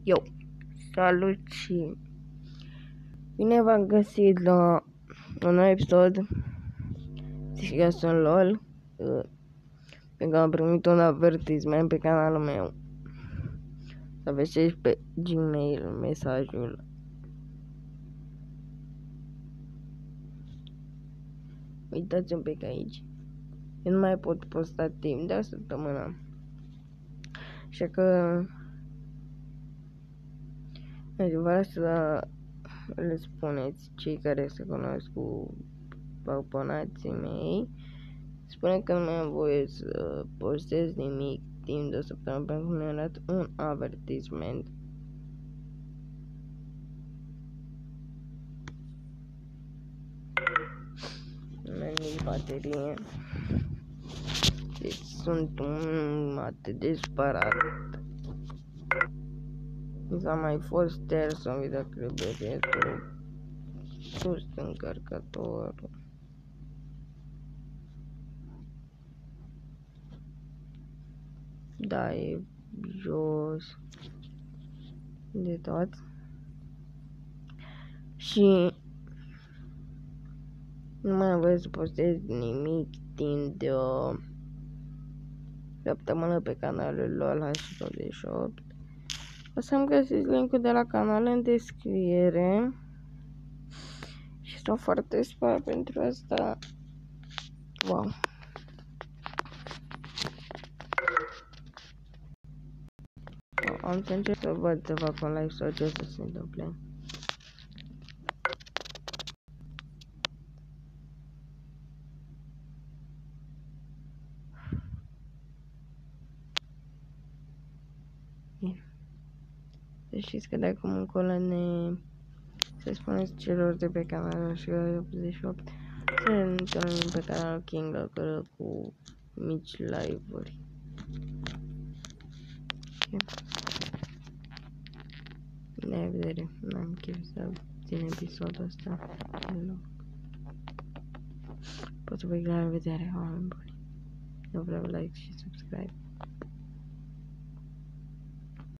Eu, salut și bine v-am găsit la un nou episod. Zici că sunt LOL, pentru că am primit un avertisment pe canalul meu să aveți pe Gmail mesajul. Uitați un pic aici. Eu nu mai pot posta timp de o săptămână, așa că vreau să le spuneți cei care se cunosc cu abonații mei. Spune că nu mai am voie să postez nimic timp de o săptămână pentru că mi-a dat un avertisment. Nu am nici baterie. Deci sunt atât de disparat. S-a mai fost ters un videoclip de YouTube. Sus încărcătorul. Da, e jos de tot. Și nu mai am voie să postez nimic timp de o săptămână pe canalul LOL H28. O să-mi găsiți link-ul de la canal în descriere. Și sunt foarte spart pentru asta. Wow. Am să încerc să văd să fac un live sau ce să se întâmple. Să știți că de acum încolo să spuneți celor de pe canalul H28 să ne întâlnim pe canalul King acolo cu mici live-uri. De revedere, n-am chef să țin episodul ăsta deloc. Pot să vă la revedere, oameni buni. Nu vreau like și subscribe.